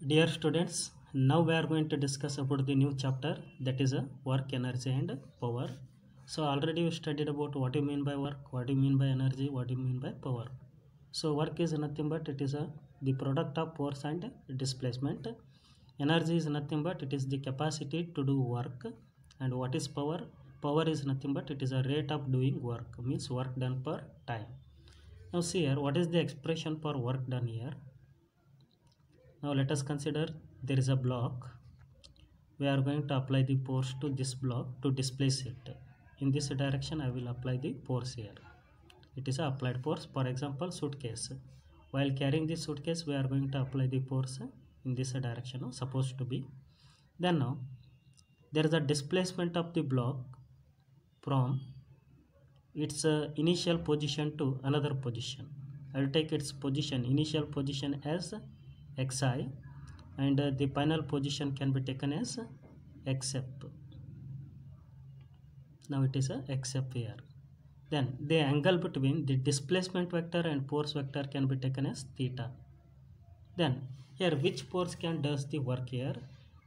Dear students, now we are going to discuss about the new chapter, that is a work, energy and power. So already we studied about what you mean by work, what you mean by energy, what you mean by power. So work is nothing but it is the product of force and displacement. Energy is nothing but it is the capacity to do work. And what is power? Power is nothing but it is a rate of doing work, means work done per time. Now see here, what is the expression for work done here? Now let us consider there is a block. We are going to apply the force to this block to displace it. In this direction I will apply the force here. It is a applied force. For example, suitcase. While carrying this suitcase we are going to apply the force in this direction, supposed to be. Then now there is a displacement of the block from its initial position to another position. I will take its position, initial position as xi, and the final position can be taken as xf. Now it is a xf here. Then the angle between the displacement vector and force vector can be taken as theta. Then here which force can does the work here?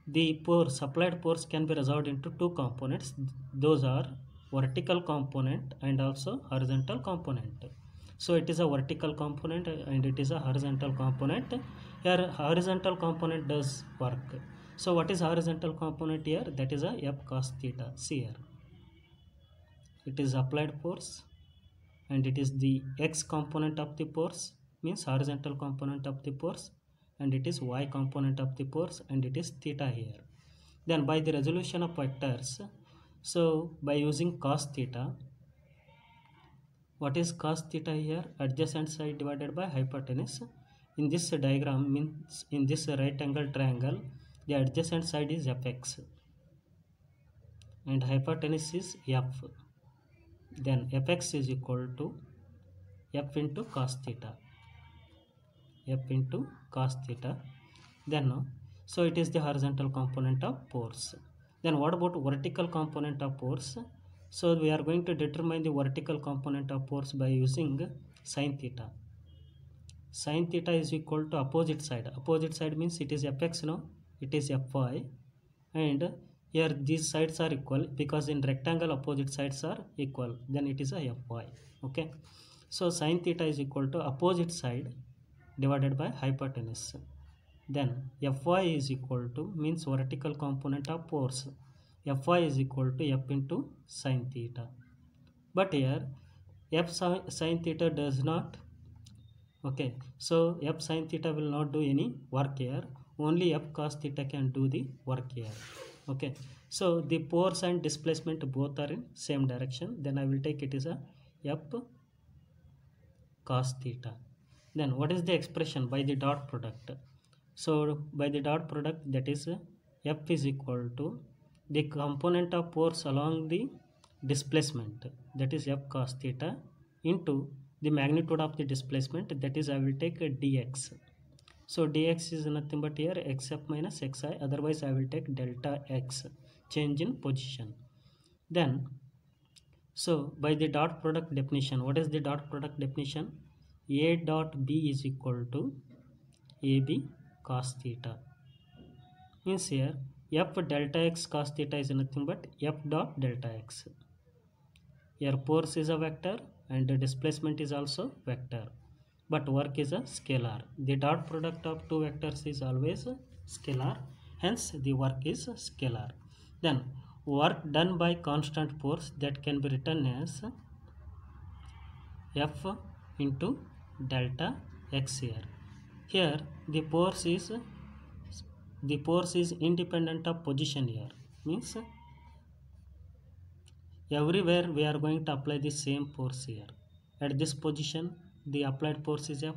The force, applied force, can be resolved into two components. Those are vertical component and also horizontal component. So it is a vertical component and it is a horizontal component. Here horizontal component does work. So what is horizontal component here? That is a F cos theta. See here, it is applied force and it is the x component of the force, means horizontal component of the force, and it is y component of the force, and it is theta here. Then by the resolution of vectors, so by using cos theta, what is cos theta here? Adjacent side divided by hypotenuse. In this diagram, means in this right angle triangle, the adjacent side is fx and hypotenuse is f. Then fx is equal to f into cos theta. F into cos theta. Then so it is the horizontal component of force. Then what about vertical component of force? So we are going to determine the vertical component of force by using sin theta. Sin theta is equal to opposite side. Opposite side means it is fx, no, it is fy, and here these sides are equal because in rectangle opposite sides are equal, then it is a fy. Okay, so sin theta is equal to opposite side divided by hypotenuse. Then fy is equal to, means vertical component of force, fy is equal to f into sin theta. But here f sin theta does not, okay, so f sin theta will not do any work here, only f cos theta can do the work here. Okay, so the force and displacement both are in same direction, then I will take it as a f cos theta. Then what is the expression by the dot product? So by the dot product, that is f is equal to the component of force along the displacement, that is f cos theta, into the magnitude of the displacement, that is I will take a dx. So dx is nothing but here xf minus xi, otherwise I will take delta x, change in position. Then so by the dot product definition, what is the dot product definition? A dot b is equal to ab cos theta. Means here f delta x cos theta is nothing but f dot delta x. Here force is a vector and the displacement is also vector, but work is a scalar. The dot product of two vectors is always scalar, hence the work is scalar. Then work done by constant force, that can be written as f into delta x here. Here the force is independent of position here, means everywhere we are going to apply the same force here. At this position the applied force is f,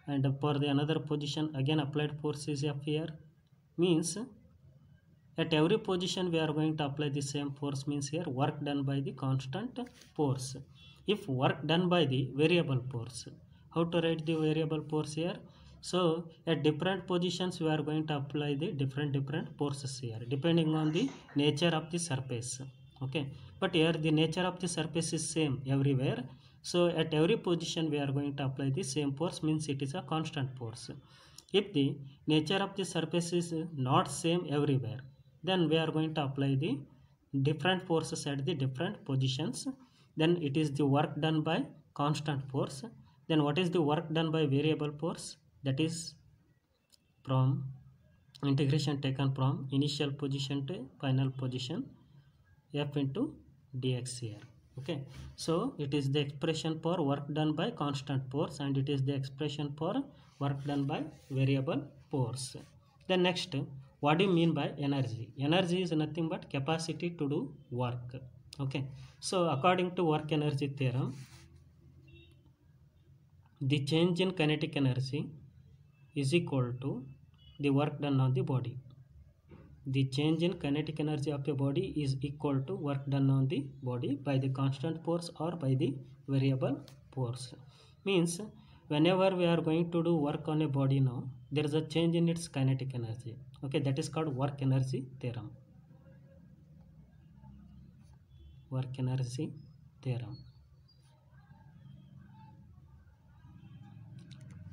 and for the another position again applied force is f here. Means at every position we are going to apply the same force, means here work done by the constant force. If work done by the variable force, how to write the variable force here? So at different positions we are going to apply the different forces here, depending on the nature of the surface. Okay, but here the nature of the surface is same everywhere, So at every position we are going to apply the same force, means it is a constant force. If the nature of the surface is not same everywhere, then we are going to apply the different forces at the different positions. Then it is the work done by constant force. Then what is the work done by variable force? That is from integration taken from initial position to final position, f into dx here. Okay, so it is the expression for work done by constant force, and it is the expression for work done by variable force. Then next, what do you mean by energy? Energy is nothing but capacity to do work. Okay, so according to work energy theorem, the change in kinetic energy is equal to the work done on the body. The change in kinetic energy of a body is equal to work done on the body by the constant force or by the variable force. Means whenever we are going to do work on a body now, there is a change in its kinetic energy. Okay, that is called work energy theorem. Work energy theorem.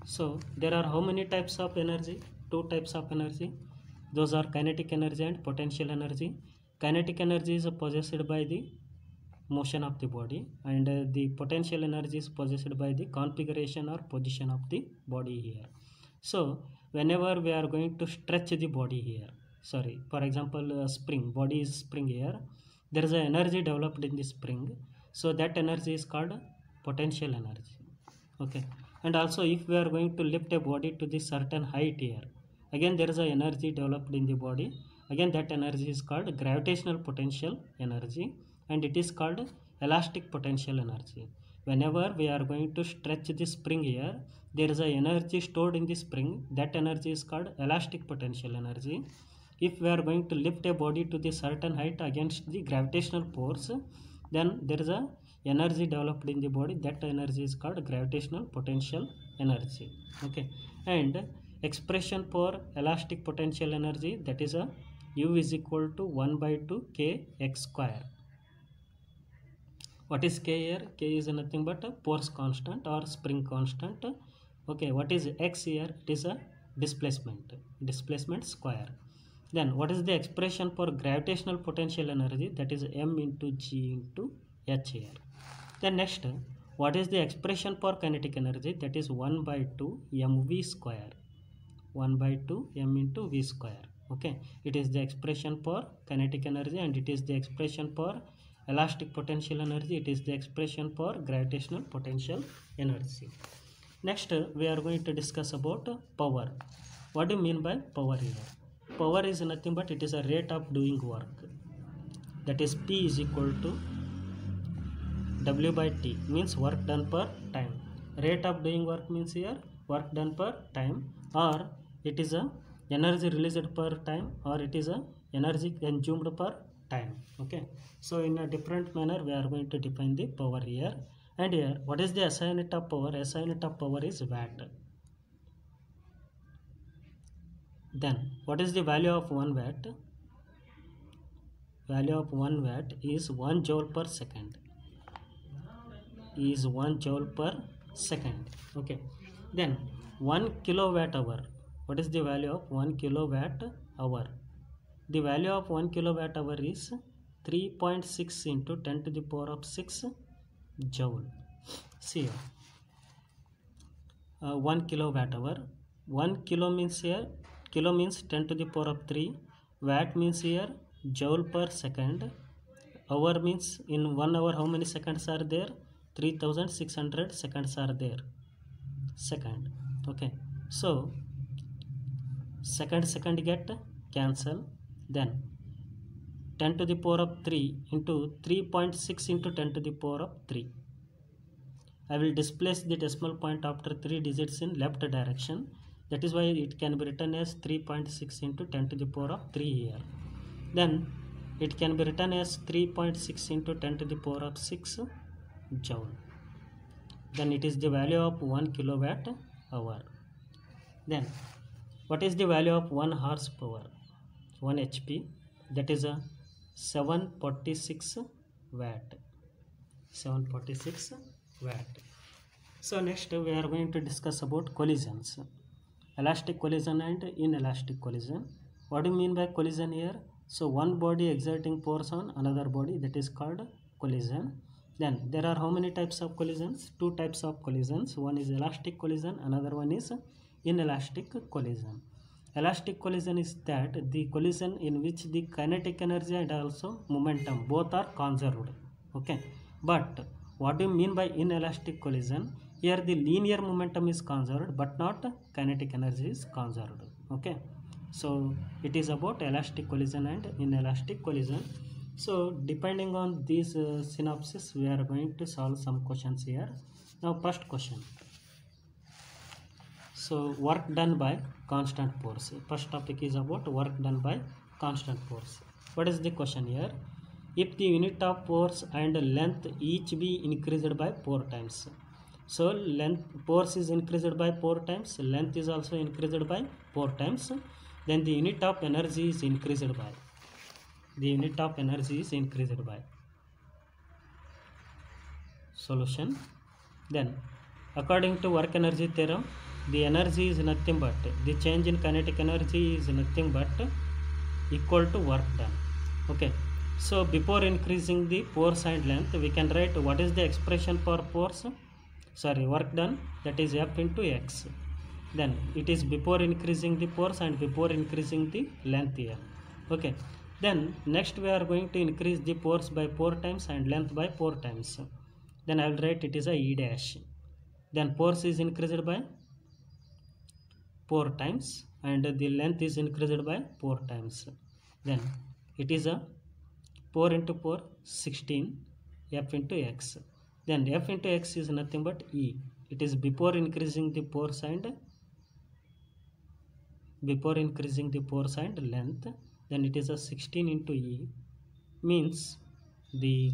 So there are how many types of energy? Two types of energy. Those are kinetic energy and potential energy. Kinetic energy is possessed by the motion of the body, and the potential energy is possessed by the configuration or position of the body here. So whenever we are going to stretch the body here, sorry, for example, spring, body is spring here, there is an energy developed in the spring, so that energy is called potential energy. Okay, and also if we are going to lift a body to the certain height here, again there is a energy developed in the body, again that energy is called gravitational potential energy, and it is called elastic potential energy. Whenever we are going to stretch the spring here, there is a energy stored in the spring, that energy is called elastic potential energy. If we are going to lift a body to the certain height against the gravitational force, then there is a energy developed in the body, that energy is called gravitational potential energy. Okay, and expression for elastic potential energy, that is a U is equal to 1 by 2 k x square. What is k here? K is nothing but a force constant or spring constant. Okay, what is x here? It is a displacement square. Then what is the expression for gravitational potential energy? That is m into g into h here. Then next, what is the expression for kinetic energy? That is 1 by 2 mv square. 1 by 2 m into v square. Okay, it is the expression for kinetic energy, and it is the expression for elastic potential energy. It is the expression for gravitational potential energy. Next, we are going to discuss about power. What do you mean by power here? Power is nothing but it is a rate of doing work. That is P is equal to W by T, means work done per time. Rate of doing work means here work done per time, or it is a energy released per time, or it is a energy consumed per time. Okay, so in a different manner we are going to define the power here. And here, what is the SI unit of power? SI unit of power is watt. Then what is the value of 1 watt? Value of 1 watt is 1 joule per second. Is 1 joule per second. Okay, then 1 kilowatt hour. What is the value of 1 kilowatt hour? The value of 1 kilowatt hour is 3.6 into 10 to the power of 6 joule. See here, 1 kilowatt hour. 1 kilo means here, kilo means 10 to the power of 3. Watt means here joule per second. Hour means in 1 hour how many seconds are there? 3600 seconds are there. Second. Okay, so second get cancel. Then 10 to the power of 3 into 3.6 into 10 to the power of 3. I will displace the decimal point after 3 digits in left direction. That is why it can be written as 3.6 into 10 to the power of 3 here. Then it can be written as 3.6 into 10 to the power of 6 joule. Then it is the value of 1 kilowatt hour. Then what is the value of 1 horsepower? 1 HP, that is a 746 watt. 746 watt. So next we are going to discuss about collisions. Elastic collision and inelastic collision. What do you mean by collision here? So one body exerting force on another body, that is called collision. Then there are how many types of collisions? Two types of collisions. One is elastic collision, another one is inelastic collision. Elastic collision is that the collision in which the kinetic energy and also momentum both are conserved. Okay, but what do you mean by inelastic collision? Here the linear momentum is conserved but not kinetic energy is conserved. Okay, so it is about elastic collision and inelastic collision. So depending on these synopsis, we are going to solve some questions here. Now first question. So work done by constant force. First topic is about work done by constant force. What is the question here? If the unit of force and length each be increased by 4 times. So length force is increased by 4 times, length is also increased by 4 times, then the unit of energy is increased by. The unit of energy is increased by. Solution. Then according to work energy theorem, the energy is nothing but, the change in kinetic energy is nothing but equal to work done. Okay, so before increasing the force and length, we can write what is the expression for force, work done, that is F into X. Then it is before increasing the force and before increasing the length here. Okay, then next we are going to increase the force by 4 times and length by 4 times. Then I will write it is a E dash. Then force is increased by 4 times and the length is increased by 4 times. Then it is a 4 into 4, 16, F into X. Then F into X is nothing but E. It is before increasing the force and length. Then it is a 16 into E, means the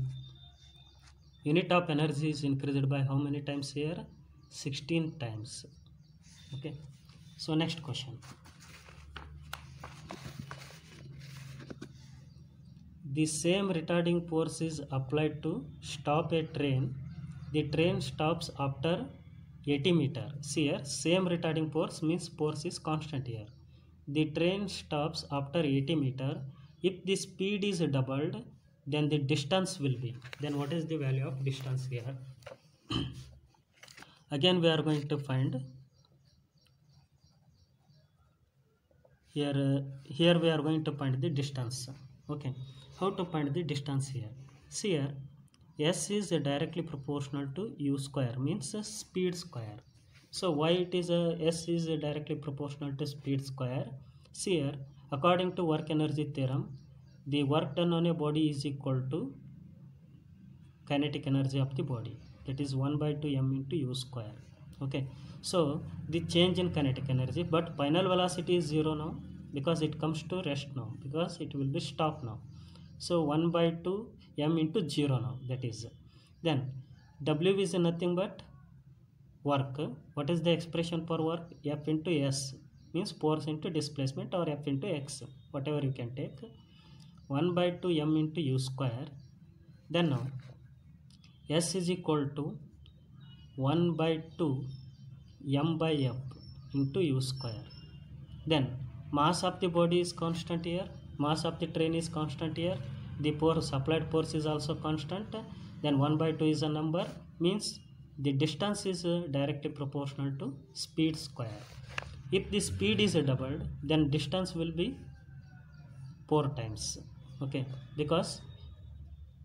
unit of energy is increased by how many times here? 16 times. Okay, so next question. The same retarding force is applied to stop a train. The train stops after 80 meter. See here, same retarding force means force is constant here. The train stops after 80 meter. If the speed is doubled, then the distance will be. Then what is the value of distance here? Again we are going to find here. Here we are going to find the distance. Okay, how to find the distance here? See here, S is directly proportional to U square, means speed square. So why it is S is directly proportional to speed square? See here, according to work energy theorem, the work done on a body is equal to kinetic energy of the body, that is 1 by 2 m into U square. Okay, so the change in kinetic energy, but final velocity is 0 now because it comes to rest now, because it will be stopped now. So 1 by 2 m into 0 now, that is. Then W is nothing but work. What is the expression for work? F into S, means force into displacement, or F into X, whatever you can take. 1 by 2 m into U square. Then now S is equal to 1 by 2 m by F into U square. Then mass of the body is constant here, mass of the train is constant here, the force, applied force is also constant. Then 1 by 2 is a number, means the distance is directly proportional to speed square. If the speed is doubled, then distance will be 4 times. Okay, because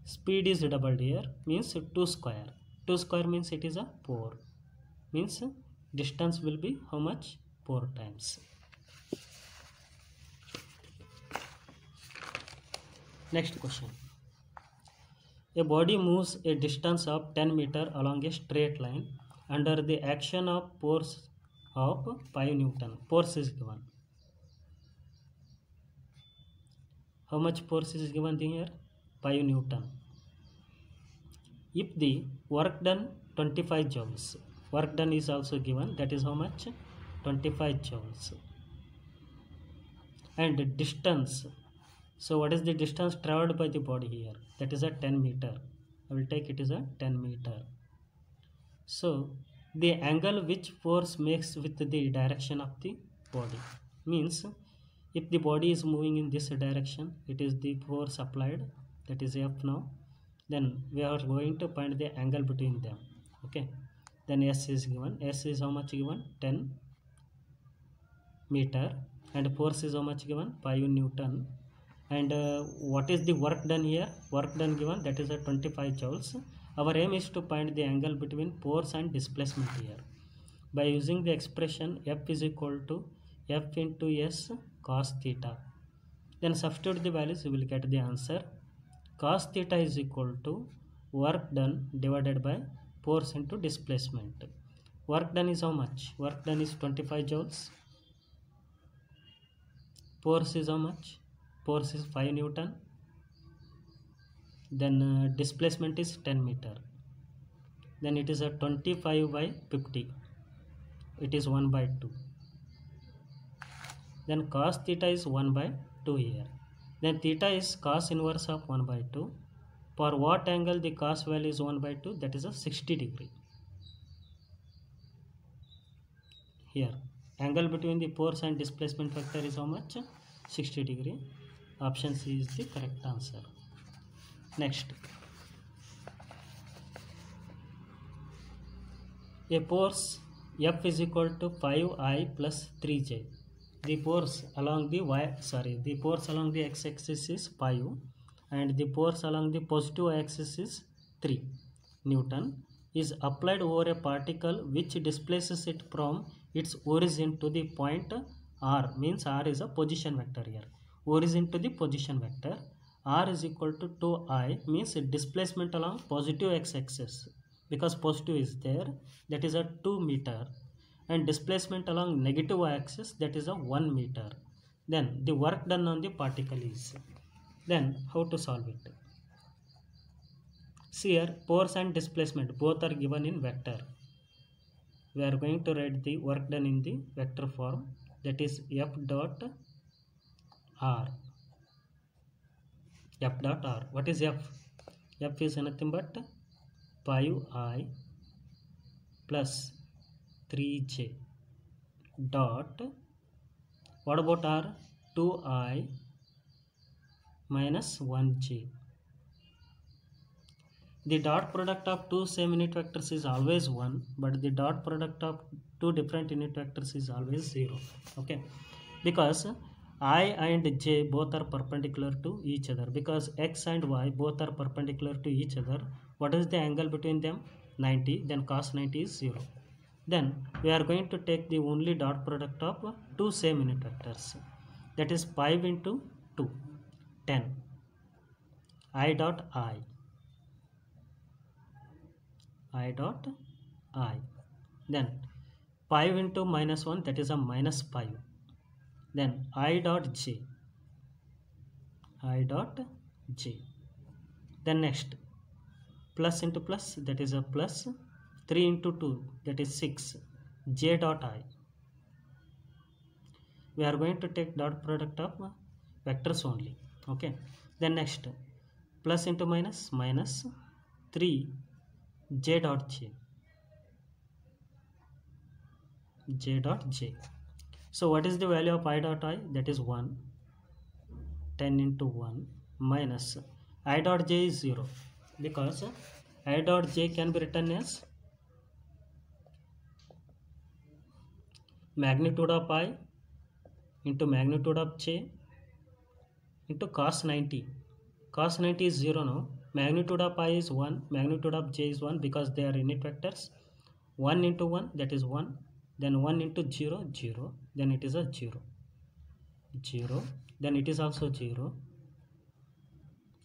speed is doubled here, means 2 square. 2 square means it is a 4, means distance will be how much? 4 times. Next question. A body moves a distance of 10 meter along a straight line under the action of force of 5 Newton. Force is given. How much force is given here? 5 Newton. If the work done 25 joules, work done is also given, that is how much? 25 joules. And distance, so what is the distance traveled by the body here? That is a 10 meter. I will take it as a 10 meter. So the angle which force makes with the direction of the body means if the body is moving in this direction, it is the force applied, that is F now. Then we are going to find the angle between them. Okay, then S is given. S is how much given? 10 meter, and force is how much given? 5 Newton. And what is the work done here? Work done given, that is a 25 joules. Our aim is to find the angle between force and displacement here by using the expression F is equal to F into S cos theta. Then substitute the values, you will get the answer. Cos theta is equal to work done divided by force into displacement. Work done is how much? Work done is 25 joules. Force is how much? Force is 5 Newton. Then displacement is 10 meter. Then it is a 25 by 50. It is 1 by 2. Then cos theta is 1 by 2 here. Then theta is cos inverse of 1 by 2. For what angle the cos value is 1 by 2? That is a 60 degree. Here, angle between the force and displacement vector is how much? 60 degree. Option C is the correct answer. Next, a force F is equal to 5I plus 3J. The force along the force along the x-axis is 5, and the force along the positive axis is 3 Newton is applied over a particle which displaces it from its origin to the point R. Means R is a position vector here. Origin to the position vector. R is equal to 2I means displacement along positive x-axis, because positive is there, that is a 2 meter, and displacement along negative axis, that is a 1 meter. Then the work done on the particle is. Then how to solve it? See here, force and displacement both are given in vector. We are going to write the work done in the vector form, that is F dot R. F dot R. What is F? F is nothing but 5I plus 3J dot, what about R? 2I minus 1J. The dot product of two same unit vectors is always 1, but the dot product of two different unit vectors is always 0. Okay, because I and J both are perpendicular to each other, because X and Y both are perpendicular to each other. What is the angle between them? 90. Then cos 90 is 0. Then we are going to take the only dot product of two same unit vectors, that is 5 into 2, 10. I dot I dot I. Then 5 into minus 1, that is a minus 5. Then I dot J. Then next, plus into plus, that is a plus. 3 into 2, that is 6. J dot I. We are going to take dot product of vectors only. Okay. Then next, plus into minus, minus 3 J dot J. So what is the value of I dot I? That is 1. 10 into 1 minus I dot J is 0, because I dot J can be written as magnitude of I into magnitude of J into cos 90. Cos 90 is 0 now. Magnitude of I is 1, magnitude of J is 1, because they are unit vectors. 1 into 1, that is 1. Then 1 into 0, 0. Then it is a 0. Then it is also 0.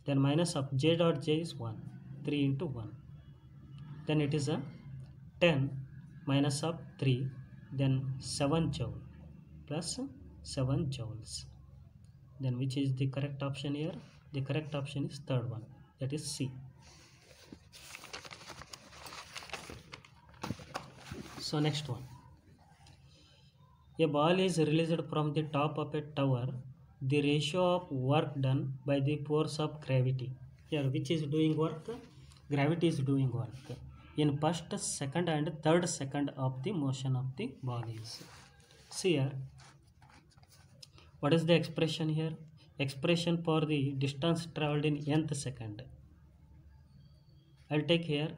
Then minus of J dot J is 1. 3 into 1. Then it is a 10 minus of 3. Then 7 joule plus 7 joules. Then which is the correct option here? The correct option is third one, that is C. So next one. A ball is released from the top of a tower. The ratio of work done by the force of gravity. Here which is doing work? Gravity is doing work. in first, second and third second of the motion of the bodies. See here, what is the expression here? Expression for the distance traveled in nth second. I'll take here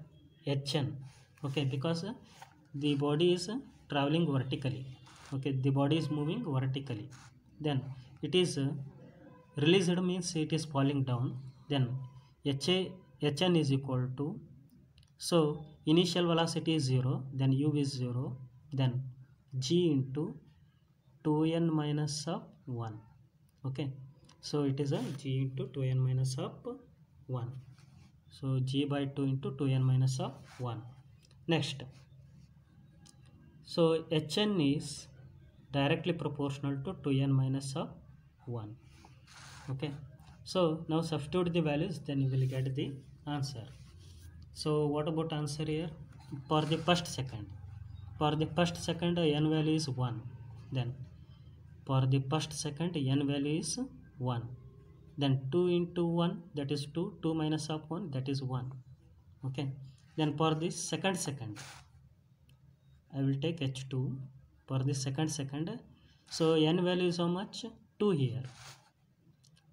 hn, okay, because the body is traveling vertically, okay, the body is moving vertically, then it is released means it is falling down, then hn is equal to, so initial velocity is 0, then u is 0, then g into 2n minus of 1, okay, so it is a g into 2n minus of 1, so g by 2 into 2n minus of 1. Next, so hn is directly proportional to 2n minus of 1, okay, so now substitute the values, then you will get the answer. So what about answer here? For the first second, n value is 1, then for the first second n value is 1, then 2 into 1, that is 2, 2 minus of 1, that is 1, okay, then for the second I will take h2 for the second, so n value is how much? 2 here,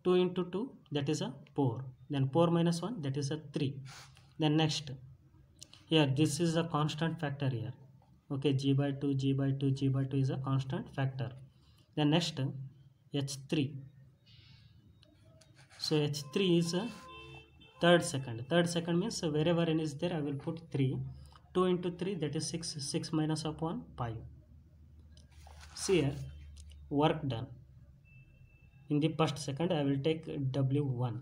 2 into 2, that is a 4, then 4 minus 1, that is a 3, then next here this is a constant factor here, okay, g by 2 g by 2 g by 2 is a constant factor, then next h3, so h3 is a third second means wherever n is there I will put 3, 2 into 3, that is 6, 6 minus of 1, 5. See here, work done in the first second I will take w1,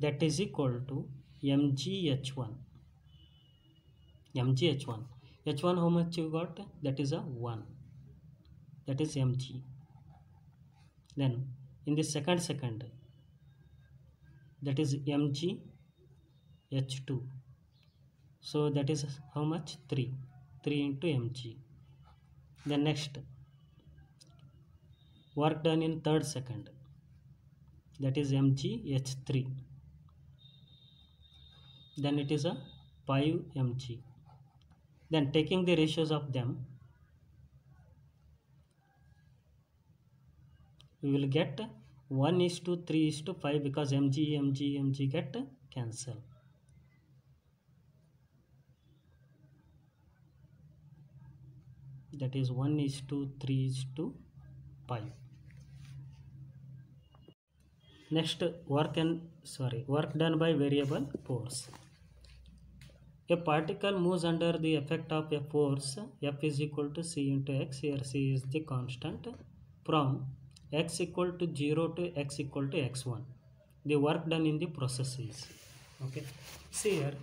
that is equal to mgh1, h1 how much you got? That is a 1, that is mg. Then in the second that is mg h2, so that is how much? 3 into mg. Then next, work done in third second, that is mg h3, then it is a 5 mg. Then taking the ratios of them, we will get 1:3:5 because mg get cancel. That is 1:3:5. Next, work done by variable force. A particle moves under the effect of a force F is equal to c into x. Here c is the constant, from x equal to 0 to x equal to x1. The work done in the process is, okay. See here,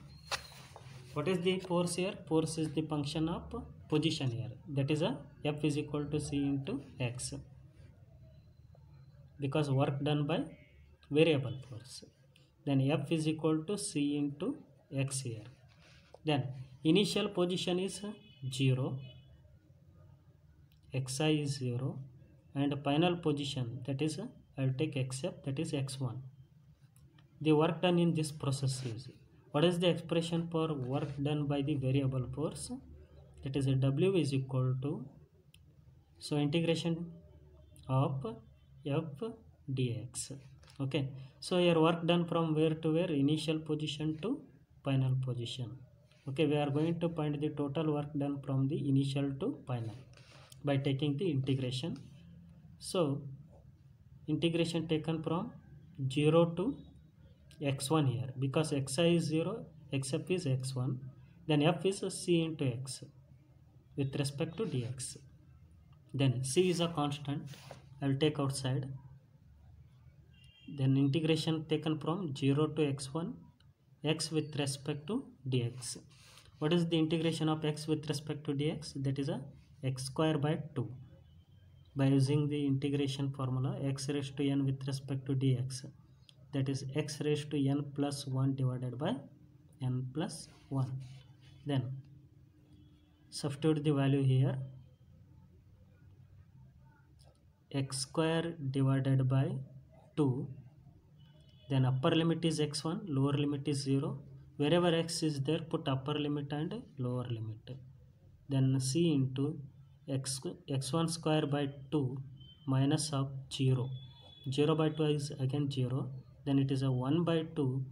what is the force here? Force is the function of position here. That is a F is equal to c into x, because work done by variable force. Then F is equal to c into x here. Then initial position is 0, xi is 0, and final position, that is I will take xf, that is x1. The work done in this process is, what is the expression for work done by the variable force? That is w is equal to, so integration of f dx, okay. So your work done from where to where? Initial position to final position, okay. We are going to find the total work done from the initial to final by taking the integration. So integration taken from 0 to x1 here, because xi is 0, xf is x1, then f is c into x with respect to dx. Then c is a constant, I will take outside. Then integration taken from 0 to x1, x with respect to dx. What is the integration of x with respect to dx? That is a x square by 2. By using the integration formula, x raised to n with respect to dx, that is x raised to n plus 1 divided by n plus 1. Then substitute the value here, x square divided by 2, then upper limit is x1, lower limit is 0, wherever x is there, put upper limit and lower limit. Then c into x1 square by 2 minus of 0. 0 by 2 is again 0. Then it is a 1 by 2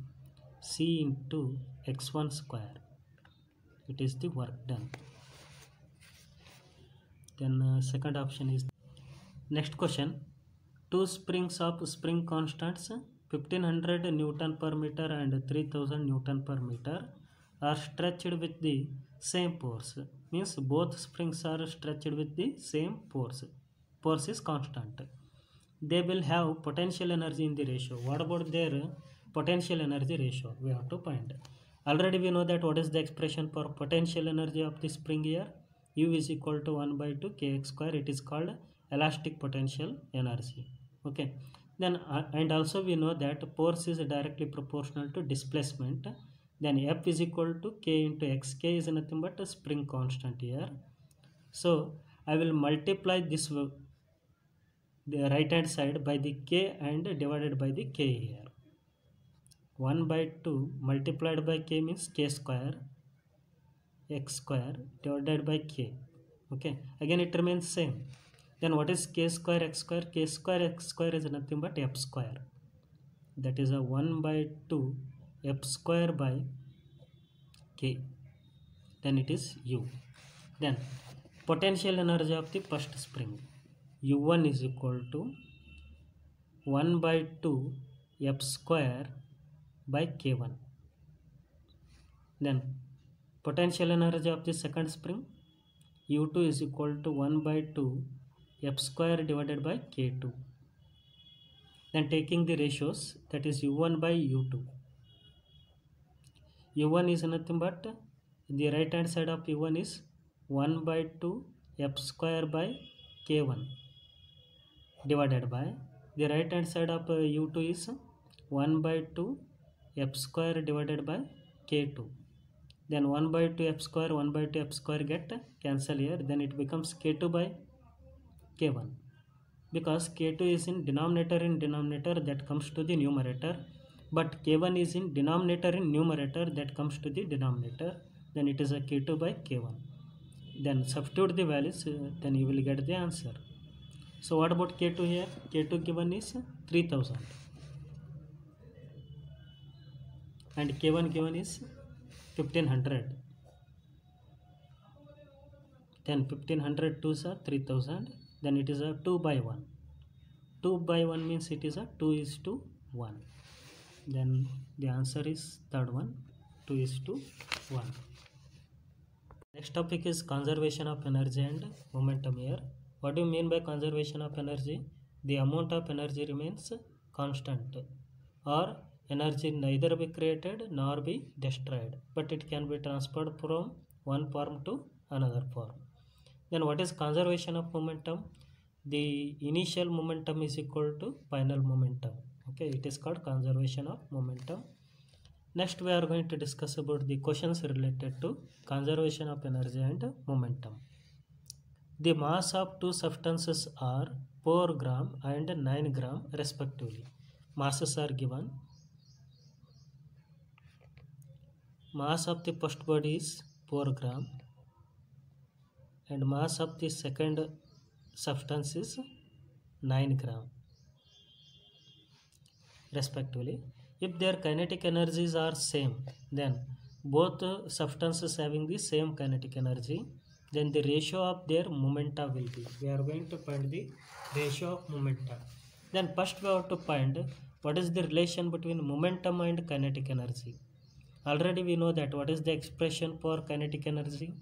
c into x1 square. It is the work done. Then second option is next question. Two springs of spring constants 1500 Newton per meter and 3000 Newton per meter are stretched with the same force. Means both springs are stretched with the same force. Force is constant. They will have potential energy in the ratio. What about their potential energy ratio? We have to find. Already we know that what is the expression for potential energy of the spring here? U is equal to 1 by 2 kx square. It is called elastic potential energy. Okay. Then and also we know that force is directly proportional to displacement. Then F is equal to k into x. K is nothing but a spring constant here. So I will multiply this the right hand side by the k and divided by the k here. 1 by 2 multiplied by k means k square x square divided by k. Okay, again it remains same. Then what is k square x square? K square x square is nothing but f square. That is a 1 by 2 f square by k. Then it is u. Then potential energy of the first spring. U1 is equal to 1 by 2 f square by k1. Then potential energy of the second spring. U2 is equal to 1 by 2 f square divided by k2. Then taking the ratios, that is u1 by u2. u1 is nothing but the right hand side of u1 is 1 by 2 f square by k1 divided by the right hand side of u2 is 1 by 2 f square divided by k2. Then 1 by 2 f square 1 by 2 f square get cancel here. Then it becomes k2 by k1. Because k2 is in denominator that comes to the numerator, but k1 is in denominator in numerator that comes to the denominator. Then it is a k2 by k1. Then substitute the values, then you will get the answer. So what about k2 here? K2 given is 3000 and k1 given is 1500. Then 1500 2s are 3000. Then it is a 2 by 1. 2 by 1 means it is a 2 is to 1. Then the answer is third one, 2 is to 1. Next topic is conservation of energy and momentum here. What do you mean by conservation of energy? The amount of energy remains constant, or energy neither be created nor be destroyed, but it can be transferred from one form to another form. Then what is conservation of momentum? The initial momentum is equal to final momentum. Okay, it is called conservation of momentum. Next we are going to discuss about the questions related to conservation of energy and momentum. The mass of two substances are 4 gram and 9 gram respectively. Masses are given. Mass of the first body is 4 gram and mass of the second substance is 9 gram respectively. If their kinetic energies are same, then both substances having the same kinetic energy, then the ratio of their momenta will be. We are going to find the ratio of momenta. Then first we have to find what is the relation between momentum and kinetic energy. Already we know that what is the expression for kinetic energy?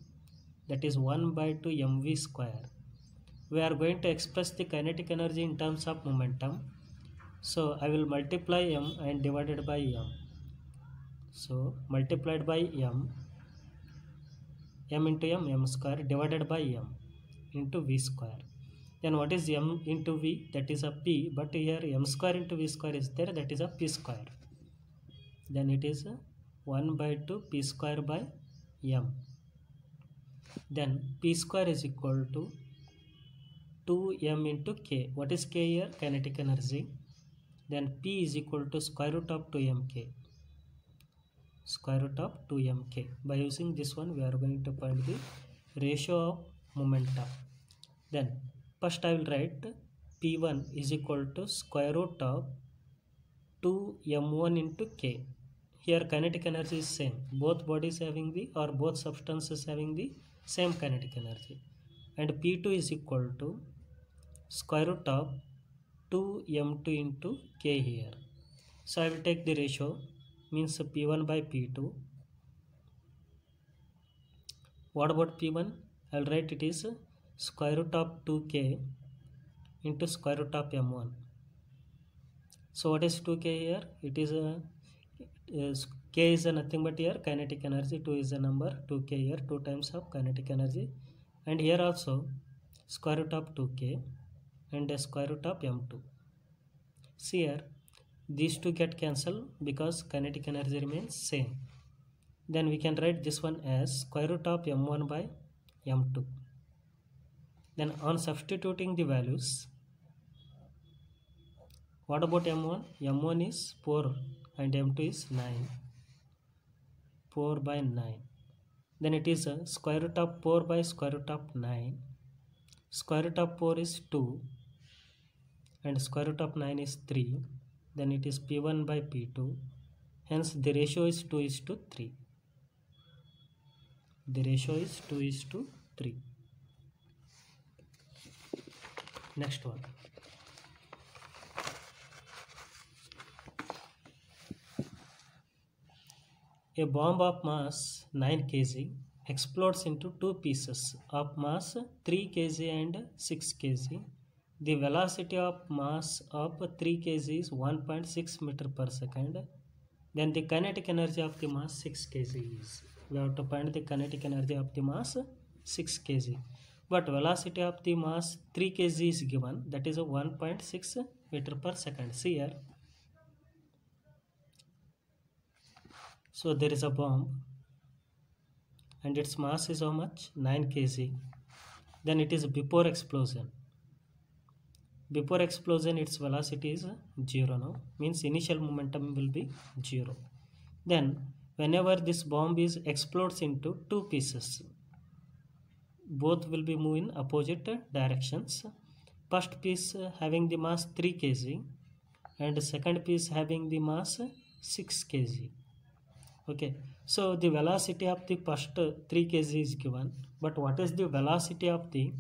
That is 1 by 2 mv square. We are going to express the kinetic energy in terms of momentum. So I will multiply m and divided by m. So multiplied by m into m square divided by m into v square. Then what is m into v? That is a p, but here m square into v square is there, that is a p square. Then it is 1 by 2 p square by m. Then p square is equal to 2m into k. What is k here? Kinetic energy. Then p is equal to square root of 2mk. square root of 2mk. By using this one, we are going to find the ratio of momentum. Then first I will write P1 is equal to square root of 2m1 into k. Here kinetic energy is same. Both bodies having the or both substances having the same kinetic energy. And P2 is equal to square root of 2m2 into k here. So I will take the ratio, means P1 by P2. What about P1? I will write it is square root of 2k into square root of m1. So what is 2k here? It is k is a nothing but here kinetic energy. 2 is a number, 2k here, 2 times of kinetic energy. And here also square root of 2k and a square root of m2. See here, these two get cancelled because kinetic energy remains same. Then we can write this one as square root of m1 by m2. Then on substituting the values, what about m1? m1 is 4 and m2 is 9. 4 by 9. Then it is a square root of 4 by square root of 9. Square root of 4 is 2 and square root of 9 is 3. Then it is P1 by P2. Hence the ratio is 2 is to 3. The ratio is 2 is to 3. Next one. A bomb of mass 9 kg explodes into two pieces of mass 3 kg and 6 kg. The velocity of mass of 3 kg is 1.6 meter per second. Then the kinetic energy of the mass 6 kg is. We have to find the kinetic energy of the mass 6 kg. But velocity of the mass 3 kg is given, that is a 1.6 meter per second. See here. So there is a bomb and its mass is how much? 9 kg. Then it is before explosion. Before explosion its velocity is 0 now, means initial momentum will be 0. Then whenever this bomb is explodes into two pieces, both will be moving in opposite directions. First piece having the mass 3 kg and second piece having the mass 6 kg. Okay, so the velocity of the first 3 kg is given, but what is the velocity of the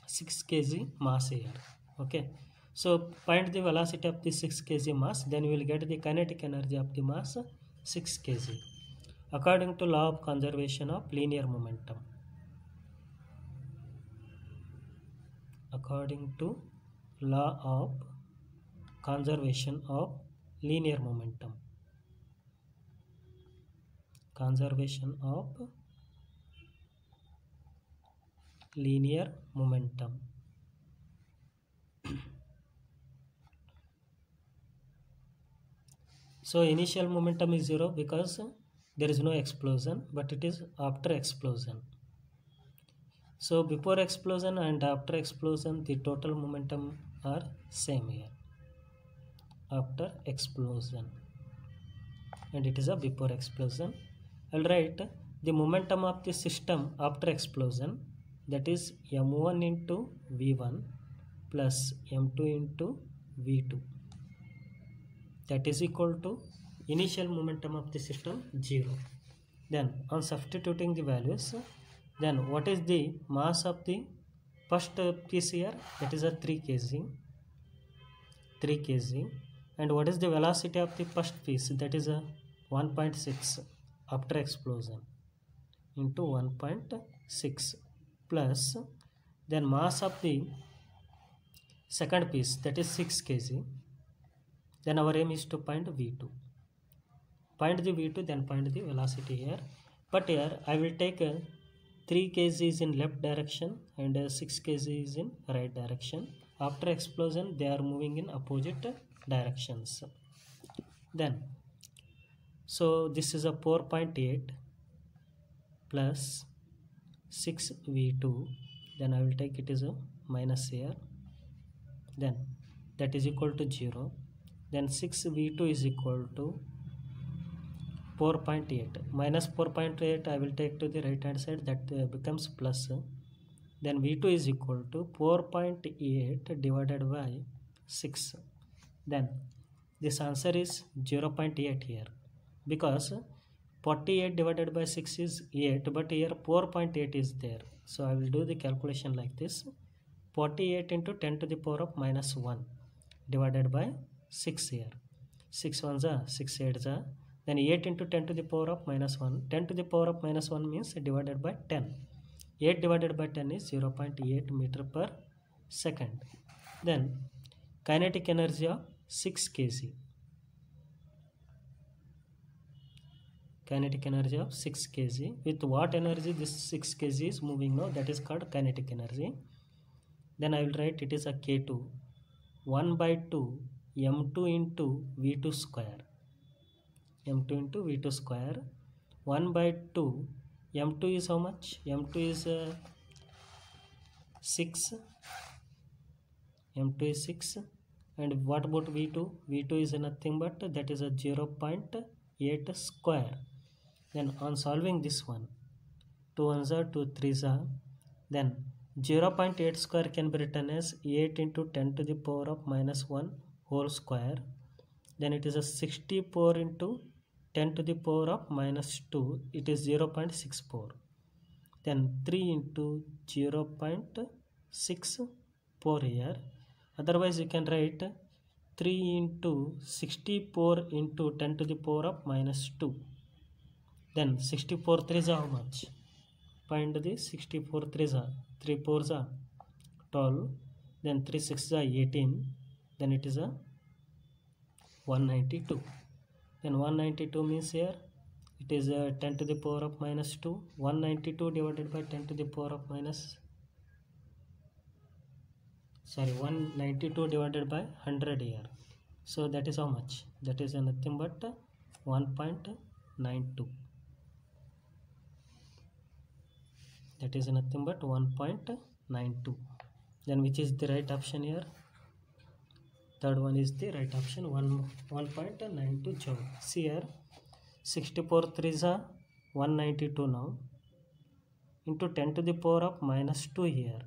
6 kg mass here? Okay, so find the velocity of the 6 kg mass, then we will get the kinetic energy of the mass 6 kg according to law of conservation of linear momentum. According to law of conservation of linear momentum. Conservation of linear momentum. So initial momentum is 0 because there is no explosion, but it is after explosion. So before explosion and after explosion the total momentum are same here. After explosion and it is a before explosion. I'll write the momentum of the system after explosion, that is m1 into v1 plus m2 into v2, that is equal to initial momentum of the system 0. Then on substituting the values, then what is the mass of the first piece here? That is a 3 kg. And what is the velocity of the first piece? That is a 1.6 after explosion into 1.6 plus then mass of the second piece, that is 6 kg. Then our aim is to find v2. Find the v2, then find the velocity here. But here I will take 3 kg is in left direction and 6 kg is in right direction. After explosion they are moving in opposite directions. Then so this is a 4.8 plus 6 v2, then I will take it as a minus here, then that is equal to 0. Then 6 v2 is equal to 4.8 minus 4.8 I will take to the right hand side, that becomes plus. Then V2 is equal to 4.8 divided by 6. Then this answer is 0.8 here, because 48 divided by 6 is 8, but here 4.8 is there. So I will do the calculation like this: 48 into 10 to the power of minus 1 divided by 6 here. 6 ones are 6 8s are, then 8 into 10 to the power of minus 1. 10 to the power of minus 1 means divided by 10. 8 divided by 10 is 0.8 meter per second. Then kinetic energy of 6 kg. Kinetic energy of 6 kg. With what energy this 6 kg is moving now, that is called kinetic energy. Then I will write it is a K2 1 by 2 m2 into v2 square. m2 into v2 square. 1 by 2 m2 is how much? m2 is 6. m2 is 6. And what about v2? v2 is nothing but that is a 0.8 square. Then on solving this one, 2 ones are 2 3s are, then 0.8 square can be written as 8 into 10 to the power of minus 1 whole square. Then it is a 64 into 10 to the power of minus 2, it is 0.64. Then 3 into 0.64 here. Otherwise you can write 3 into 64 into 10 to the power of minus 2. Then 64 3s are how much? Find the 64 3s are. 3 4s are 12. Then 3 6s are 18. Then it is a 192. Then 192 means here it is 10 to the power of minus 2. 192 divided by 10 to the power of minus 192 divided by 100 here. So that is how much? That is nothing but 1.92. That is nothing but 1.92. Then which is the right option here? Third one is the right option, 1.92 joule. See here, 64 3s are 192 now, into 10 to the power of minus 2 here.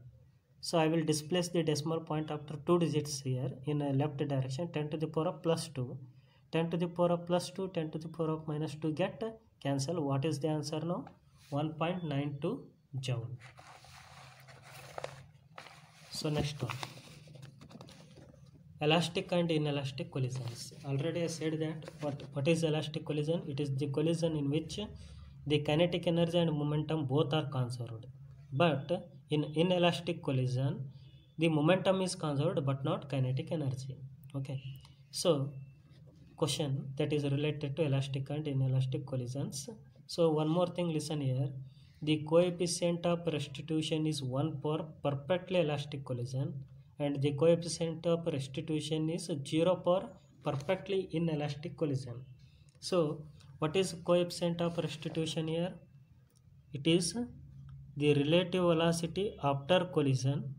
So I will displace the decimal point after 2 digits here in a left direction. 10 to the power of plus 2, 10 to the power of plus 2, 10 to the power of minus 2 get cancel. What is the answer now? 1.92 joule. So next one, elastic and inelastic collisions. Already I said that what is elastic collision? It is the collision in which the kinetic energy and momentum both are conserved. But in inelastic collision, the momentum is conserved but not kinetic energy. Okay. So question that is related to elastic and inelastic collisions. So one more thing, listen here. The coefficient of restitution is 1 for perfectly elastic collision, and the coefficient of restitution is 0 for perfectly inelastic collision. So what is coefficient of restitution here? It is the relative velocity after collision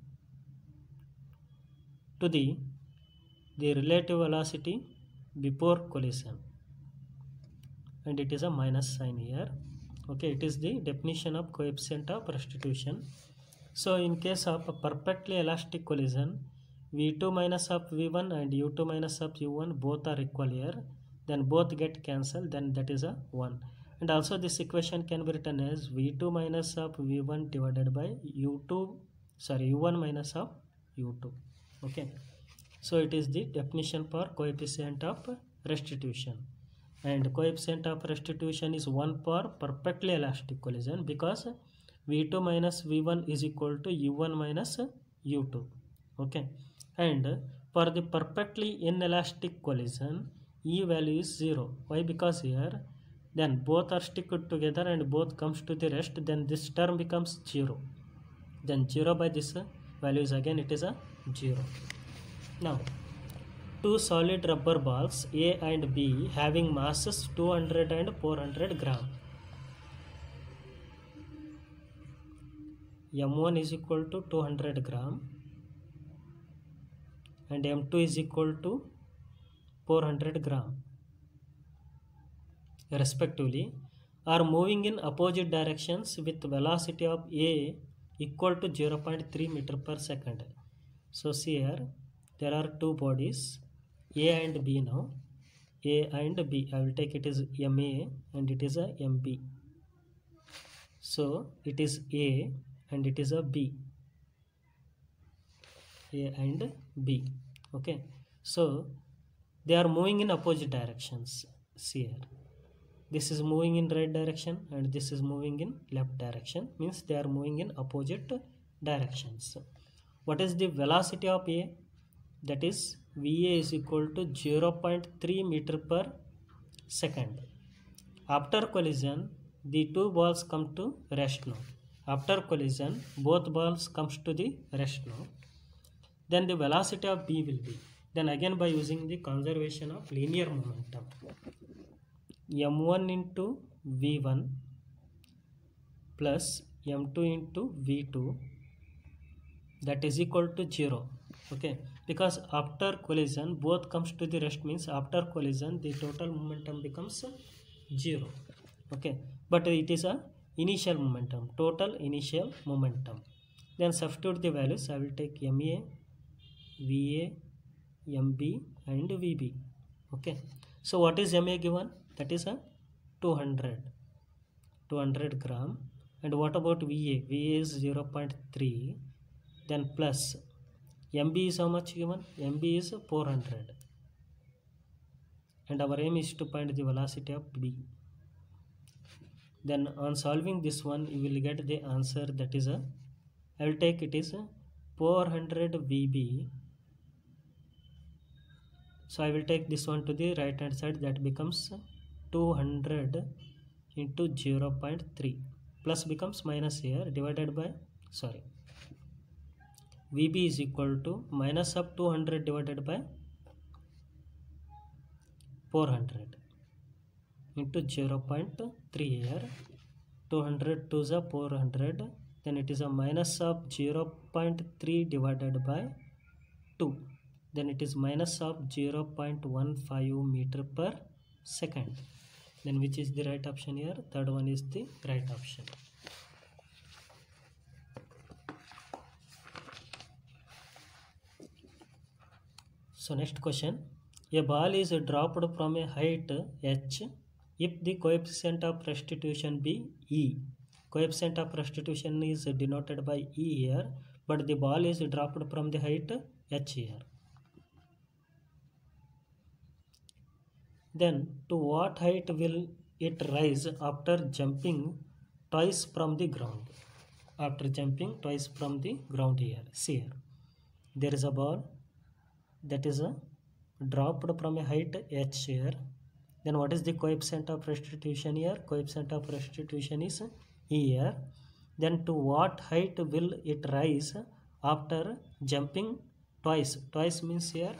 to the relative velocity before collision, and it is a minus sign here. Okay, it is the definition of coefficient of restitution. So in case of a perfectly elastic collision, V2 minus of V1 and U2 minus of U1 both are equal here, then both get cancelled, then that is a 1. And also this equation can be written as V2 minus of V1 divided by U1 minus of U2. Okay, so it is the definition for coefficient of restitution. And coefficient of restitution is 1 for perfectly elastic collision, because V2 minus V1 is equal to U1 minus U2. Okay, and for the perfectly inelastic collision, E value is 0. Why? Because here then both are stick together and both comes to the rest, then this term becomes 0. Then 0 by this value is again it is a 0. Now two solid rubber balls A and B having masses 200 and 400 gram. M1 is equal to 200 gram and M2 is equal to 400 gram. respectively are moving in opposite directions with velocity of a equal to 0.3 meter per second. So see here there are two bodies A and B now. A and B, I will take it is MA and it is a MB. So it is A and it is a B. A and B. Okay. So they are moving in opposite directions. See here. This is moving in right direction and this is moving in left direction. Means they are moving in opposite directions. What is the velocity of A? That is VA is equal to 0.3 meter per second. After collision, the two balls come to rest now. After collision, both balls comes to the rest now. Then the velocity of B will be. Then again by using the conservation of linear momentum. M1 into V1 plus M2 into V2, that is equal to 0. Okay, because after collision both comes to the rest, means after collision the total momentum becomes 0. Okay, but it is a initial momentum, total initial momentum. Then substitute the values. I will take MA, VA, MB and VB. Okay, so what is MA given? That is a 200 gram. And what about VA? VA is 0.3. Then plus MB is how much given? MB is 400. And our aim is to find the velocity of B. Then on solving this one, you will get the answer, that is a, I will take it is 400 VB. So I will take this one to the right hand side, that becomes 200 into 0.3 plus becomes minus here divided by, sorry, VB is equal to minus of 200 divided by 400 into 0.3 here. 200 to the 400, then it is a minus of 0.3 divided by 2, then it is minus of 0.15 meter per second. Then which is the right option here? Third one is the right option. So next question, a ball is dropped from a height h if the coefficient of restitution be E. Coefficient of restitution is denoted by E here, but the ball is dropped from the height h here. Then to what height will it rise after jumping twice from the ground? After jumping twice from the ground here. See here, there is a ball that is dropped from a height h here. Then what is the coefficient of restitution here? Coefficient of restitution is E here. Then to what height will it rise after jumping twice? Twice means here,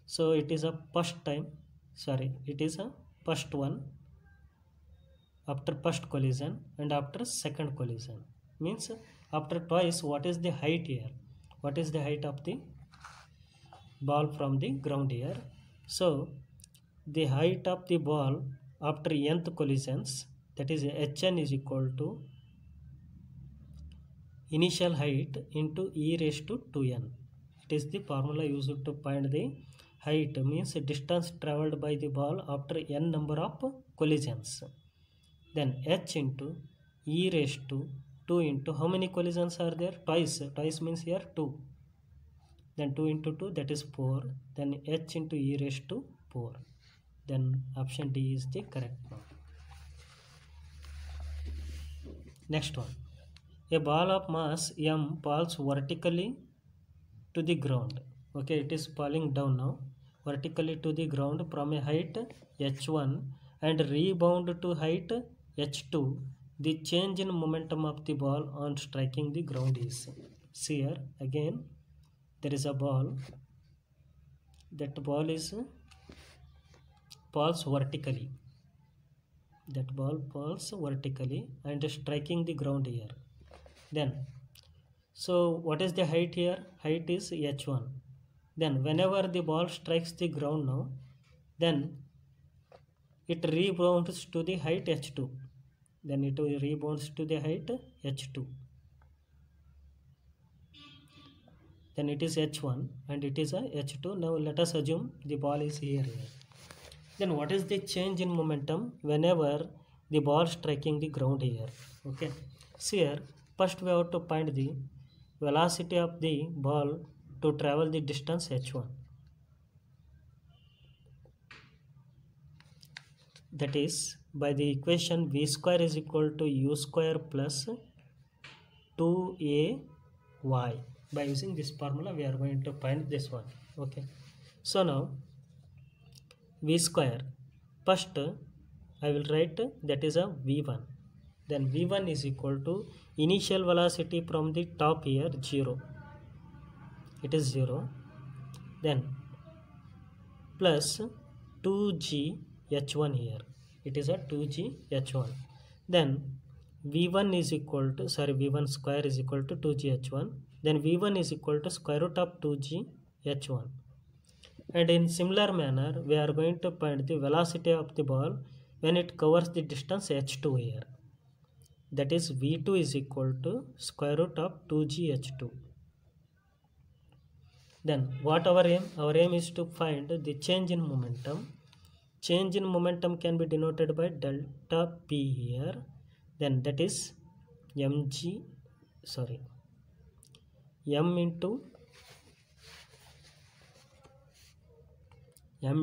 so it is a first time, sorry, it is a first one, after first collision and after second collision. Means after twice, what is the height here? What is the height of the ball from the ground here? So the height of the ball after nth collisions, that is Hn is equal to initial height into e raised to 2n. It is the formula used to find the height, means distance traveled by the ball after n number of collisions. Then h into e raised to 2 into how many collisions are there? Twice. Twice means here 2. Then 2 into 2, that is 4. Then h into e raised to 4. Then option D is the correct one. Next one, a ball of mass m falls vertically to the ground. Okay, it is falling down now vertically to the ground from a height h1 and rebound to height h2. The change in momentum of the ball on striking the ground is, see here again, there is a ball, that ball is falls vertically, that ball falls vertically and striking the ground here. Then so what is the height here? Height is h1. Then whenever the ball strikes the ground now, then it rebounds to the height h2. Then it rebounds to the height h2. Then it is h1 and it is a h2. Now let us assume the ball is here. Then what is the change in momentum whenever the ball striking the ground here? Okay. So here first we have to find the velocity of the ball to travel the distance h1. That is by the equation v square is equal to u square plus 2ay. By using this formula we are going to find this one. Okay. So now v square, first I will write that is a v1. Then v1 is equal to initial velocity from the top here 0. It is 0. Then plus 2g h1 here. It is a 2g h1. Then v1 is equal to, v1 square is equal to 2g h1. Then v1 is equal to square root of 2g h1. And in similar manner, we are going to find the velocity of the ball when it covers the distance h2 here. That is v2 is equal to square root of 2g h2. Then what our aim? Our aim is to find the change in momentum. Change in momentum can be denoted by delta p here. Then that is m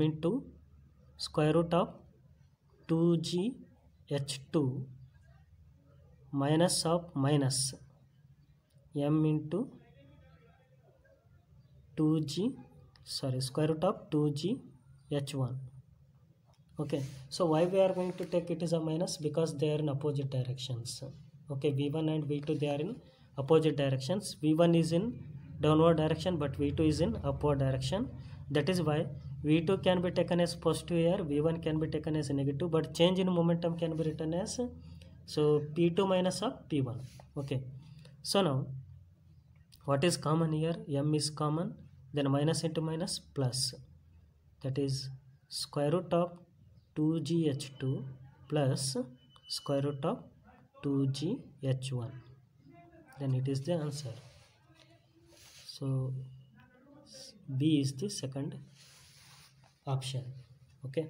into square root of 2g h2 minus m into square root of 2g h1. Okay, so why we are going to take it as a minus? Because they are in opposite directions. Okay, v1 and v2 they are in opposite directions. v1 is in downward direction but v2 is in upward direction. That is why v2 can be taken as positive here, v1 can be taken as negative, but change in momentum can be written as p2 minus of p1. Okay, so now what is common here? M is common, then minus into minus plus, that is square root of 2g h2 plus square root of 2g h1. Then it is the answer. So B is the second option. Okay.